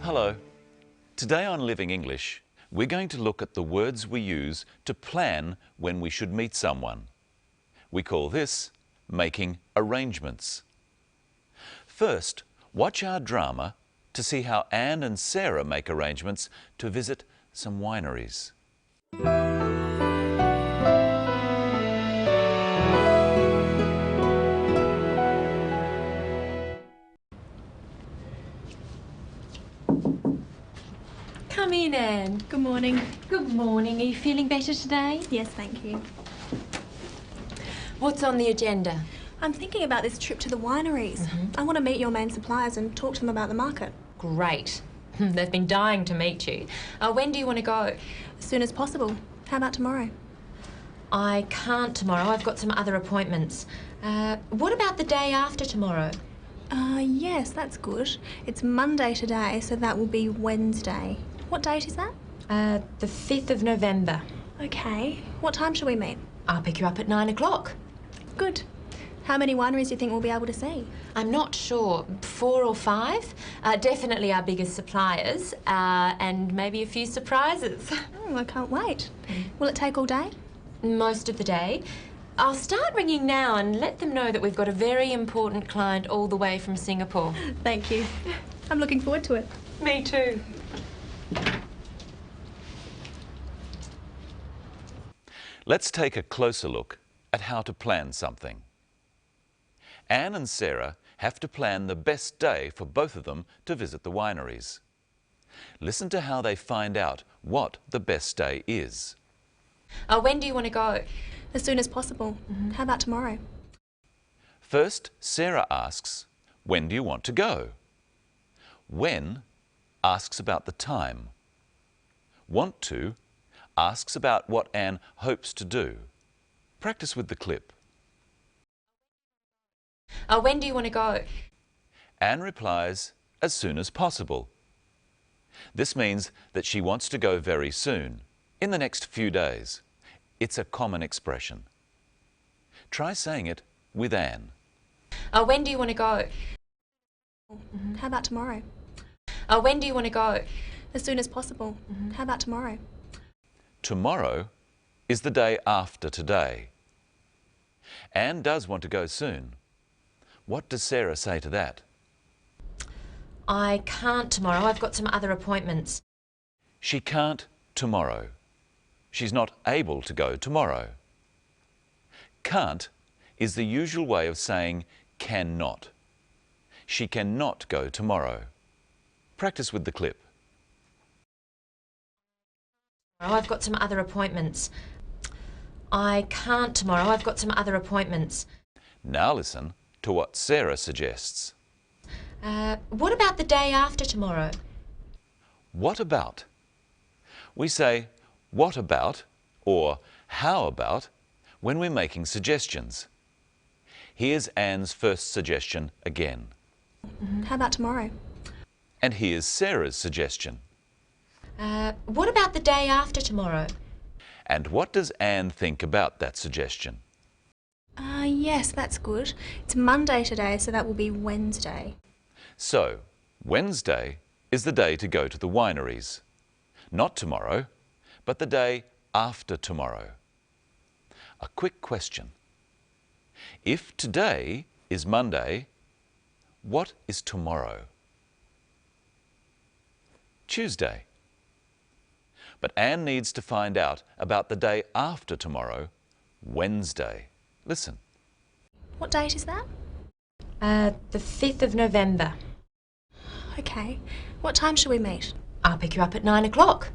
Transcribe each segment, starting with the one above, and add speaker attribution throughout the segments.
Speaker 1: Hello. Today on Living English, we're going to look at the words we use to plan when we should meet someone. We call this making arrangements. First, watch our drama to see how Anne and Sarah make arrangements to visit some wineries.
Speaker 2: Come in, Anne.
Speaker 3: Good morning.
Speaker 2: Good morning. Are you feeling better today?
Speaker 3: Yes, thank you.
Speaker 2: What's on the agenda?
Speaker 3: I'm thinking about this trip to the wineries. I want to meet your main suppliers and talk to them about the market.
Speaker 2: Great. They've been dying to meet you. When do you want to go?
Speaker 3: As soon as possible. How about tomorrow?
Speaker 2: I can't tomorrow. I've got some other appointments. What about the day after tomorrow?
Speaker 3: Yes, that's good. It's Monday today, so that will be Wednesday. What date is that?
Speaker 2: The 5th of November.
Speaker 3: Okay. What time shall we meet?
Speaker 2: I'll pick you up at 9 o'clock.
Speaker 3: Good. How many wineries do you think we'll be able to see?
Speaker 2: I'm not sure. 4 or 5. Definitely our biggest suppliers, and maybe a few surprises.
Speaker 3: Oh, I can't wait. Will it take all day?
Speaker 2: Most of the day. I'll start ringing now and let them know that we've got a very important client all the way from Singapore.
Speaker 3: Thank you. I'm looking forward to it.
Speaker 2: Me too.
Speaker 1: Let's take a closer look at how to plan something. Anne and Sarah have to plan the best day for both of them to visit the wineries. Listen to how they find out what the best day is.
Speaker 2: When do you want to go?
Speaker 3: As soon as possible. How about tomorrow?
Speaker 1: First, Sarah asks, when do you want to go? When asks about the time. Want to asks about what Anne hopes to do. Practice with the clip.
Speaker 2: When do you want to go?
Speaker 1: Anne replies, as soon as possible. This means that she wants to go very soon, in the next few days. It's a common expression. Try saying it with Anne.
Speaker 2: When do you want to go?
Speaker 3: How about tomorrow?
Speaker 2: When do you want to go?
Speaker 3: As soon as possible. How about tomorrow?
Speaker 1: Tomorrow is the day after today. Anne does want to go soon. What does Sarah say to that?
Speaker 2: I can't tomorrow. I've got some other appointments.
Speaker 1: She can't tomorrow. She's not able to go tomorrow. Can't is the usual way of saying cannot. She cannot go tomorrow. Practice with the clip.
Speaker 2: I've got some other appointments. I can't tomorrow. I've got some other appointments.
Speaker 1: Now listen to what Sarah suggests.
Speaker 2: What about the day after tomorrow?
Speaker 1: What about? We say what about or how about when we're making suggestions. Here's Anne's first suggestion again.
Speaker 3: How about tomorrow?
Speaker 1: And here's Sarah's suggestion.
Speaker 2: What about the day after tomorrow?
Speaker 1: And what does Anne think about that suggestion?
Speaker 3: Yes, that's good. It's Monday today, so that will be Wednesday.
Speaker 1: So, Wednesday is the day to go to the wineries. Not tomorrow, but the day after tomorrow. A quick question. If today is Monday, what is tomorrow? Tuesday. But Anne needs to find out about the day after tomorrow, Wednesday. Listen.
Speaker 3: What date is that?
Speaker 2: The 5th of November.
Speaker 3: Okay. What time shall we meet?
Speaker 2: I'll pick you up at 9 o'clock.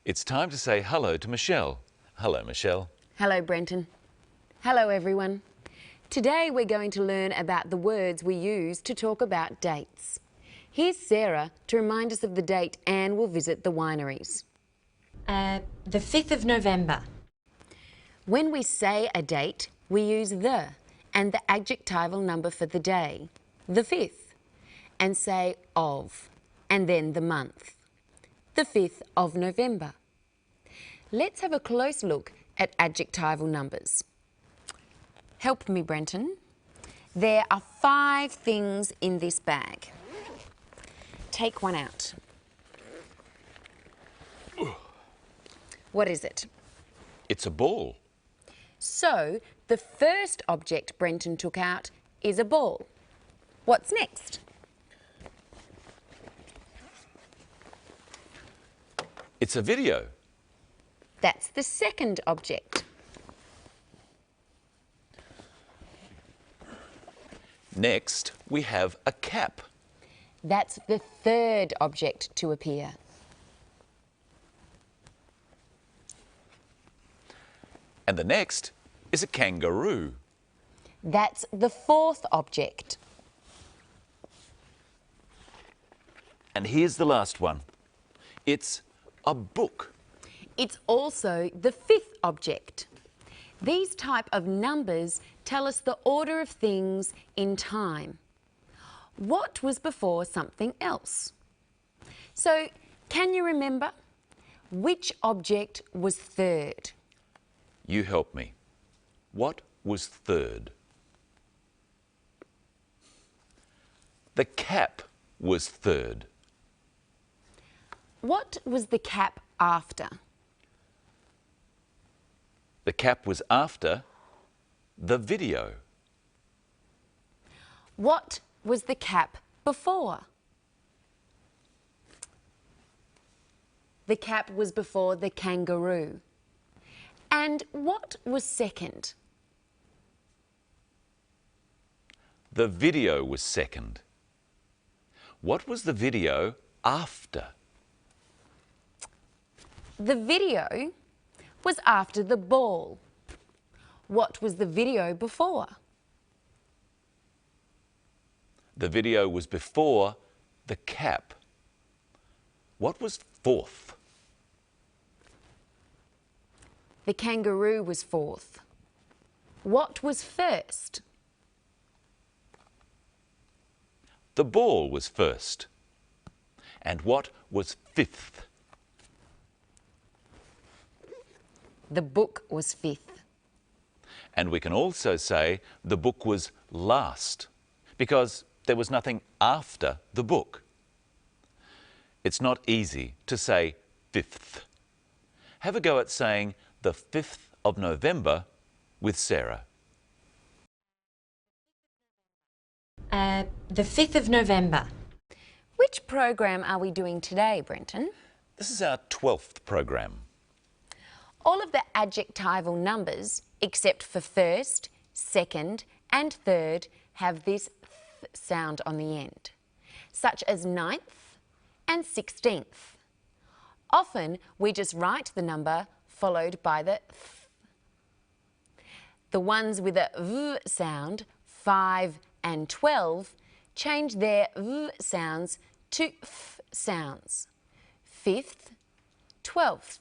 Speaker 1: It's time to say hello to Michelle. Hello, Michelle.
Speaker 4: Hello, Brenton. Hello, everyone. Today we're going to learn about the words we use to talk about dates. Here's Sarah to remind us of the date Anne will visit the wineries.
Speaker 2: The 5th of November.
Speaker 4: When we say a date, we use the and the adjectival number for the day, the 5th, and say of, and then the month, the 5th of November. Let's have a close look at adjectival numbers. Help me, Brenton. There are 5 things in this bag. take one out. What is it?
Speaker 1: It's a ball.
Speaker 4: So, the first object Brenton took out is a ball. What's next?
Speaker 1: It's a video.
Speaker 4: That's the second object.
Speaker 1: Next, we have a cap.
Speaker 4: That's the third object to appear.
Speaker 1: And the next is a kangaroo.
Speaker 4: That's the fourth object.
Speaker 1: And here's the last one. It's a book.
Speaker 4: It's also the fifth object. These type of numbers tell us the order of things in time. What was before something else? So, can you remember? Which object was third?
Speaker 1: You help me. What was third? The cap was third.
Speaker 4: What was the cap after?
Speaker 1: The cap was after the video.
Speaker 4: What was the cap before? The cap was before the kangaroo. And what was second?
Speaker 1: The video was second. What was the video after?
Speaker 4: The video was after the ball. What was the video before?
Speaker 1: The video was before the cap. What was fourth?
Speaker 4: The kangaroo was fourth. What was first?
Speaker 1: The ball was first. And what was fifth?
Speaker 4: The book was fifth.
Speaker 1: And we can also say the book was last, because there was nothing after the book. It's not easy to say fifth. Have a go at saying the 5th of November with Sarah.
Speaker 2: The 5th of November.
Speaker 4: Which program are we doing today, Brenton?
Speaker 1: This is our 12th program.
Speaker 4: All of the adjectival numbers, except for first, second and third, have this th sound on the end, such as 9th and 16th. Often we just write the number followed by the th. The ones with a v sound, 5 and 12, change their v sounds to f sounds. 5th, 12th.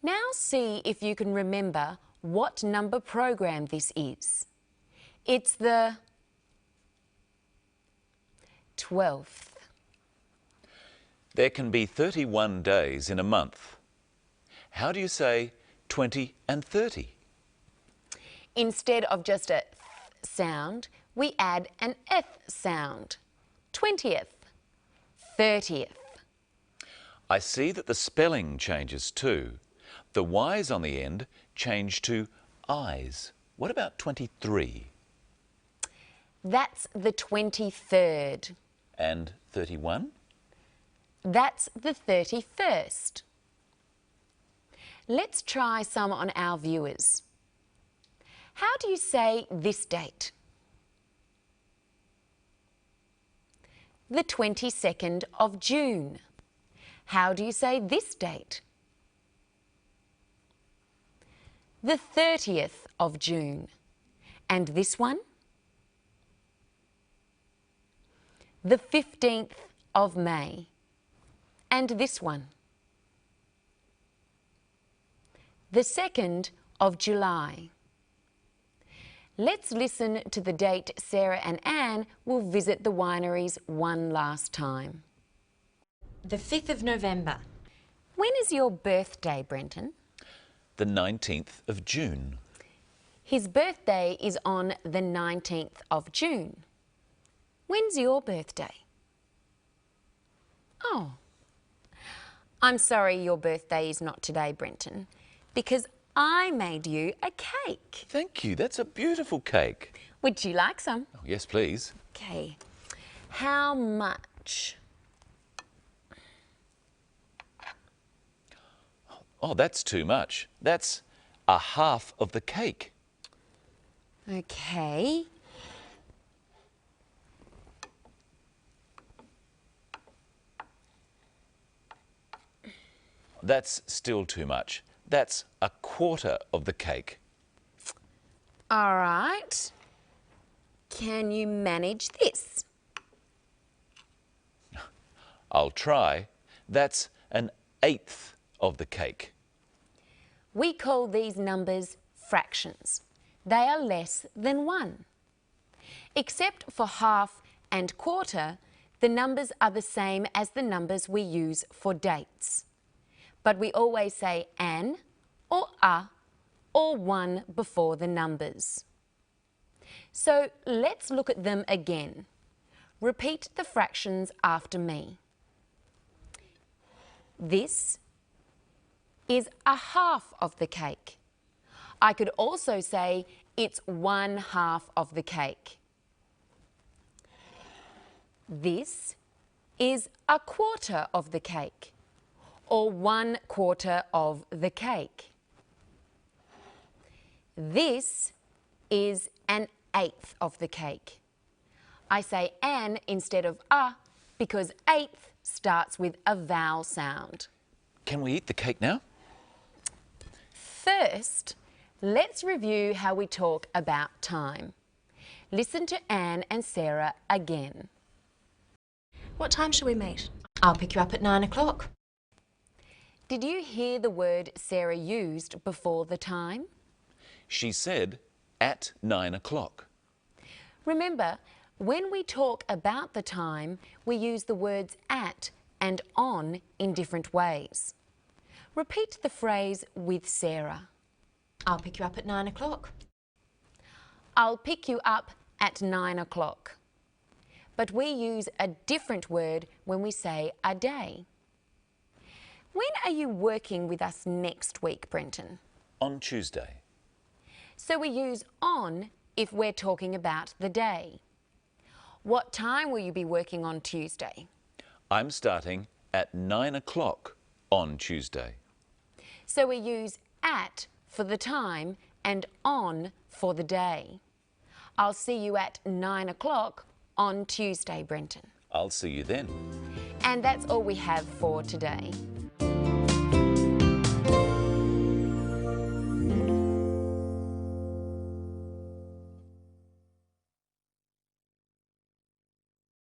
Speaker 4: Now see if you can remember what number program this is. It's the 12th.
Speaker 1: There can be 31 days in a month. How do you say 20 and 30?
Speaker 4: Instead of just a th sound, we add an eth sound. 20th, 30th.
Speaker 1: I see that the spelling changes too. The Y's on the end change to I's. What about 23?
Speaker 4: That's the 23rd.
Speaker 1: And 31?
Speaker 4: That's the 31st. Let's try some on our viewers. How do you say this date? The 22nd of June. How do you say this date? The 30th of June. And this one? The 15th of May. And this one? The 2nd of July. Let's listen to the date Sarah and Anne will visit the wineries one last time.
Speaker 2: The 5th of November.
Speaker 4: When is your birthday, Brenton?
Speaker 1: The 19th of June.
Speaker 4: His birthday is on the 19th of June. When's your birthday? Oh. I'm sorry your birthday is not today, Brenton, because I made you a cake.
Speaker 1: Thank you. That's a beautiful cake.
Speaker 4: Would you like some?
Speaker 1: Oh, yes, please.
Speaker 4: Okay. How much?
Speaker 1: Oh, that's too much. That's a half of the cake.
Speaker 4: Okay.
Speaker 1: That's still too much. That's a quarter of the cake.
Speaker 4: All right. Can you manage this?
Speaker 1: I'll try. That's an eighth of the cake.
Speaker 4: We call these numbers fractions. They are less than 1. Except for half and quarter, the numbers are the same as the numbers we use for dates. But we always say an or a or 1 before the numbers. So let's look at them again. Repeat the fractions after me. This is a half of the cake. I could also say it's 1/2 of the cake. This is a quarter of the cake, or 1/4 of the cake. This is an eighth of the cake. I say an instead of a because eighth starts with a vowel sound.
Speaker 1: Can we eat the cake now?
Speaker 4: First, let's review how we talk about time. Listen to Anne and Sarah again.
Speaker 3: What time should we meet?
Speaker 2: I'll pick you up at 9 o'clock.
Speaker 4: Did you hear the word Sarah used before the time?
Speaker 1: She said at 9 o'clock.
Speaker 4: Remember, when we talk about the time, we use the words at and on in different ways. Repeat the phrase with Sarah.
Speaker 2: I'll pick you up at 9 o'clock.
Speaker 4: I'll pick you up at 9 o'clock. But we use a different word when we say a day. When are you working with us next week, Brenton?
Speaker 1: On Tuesday.
Speaker 4: So we use on if we're talking about the day. What time will you be working on Tuesday?
Speaker 1: I'm starting at 9 o'clock on Tuesday.
Speaker 4: So we use at for the time and on for the day. I'll see you at 9 o'clock on Tuesday, Brenton.
Speaker 1: I'll see you then.
Speaker 4: And that's all we have for today.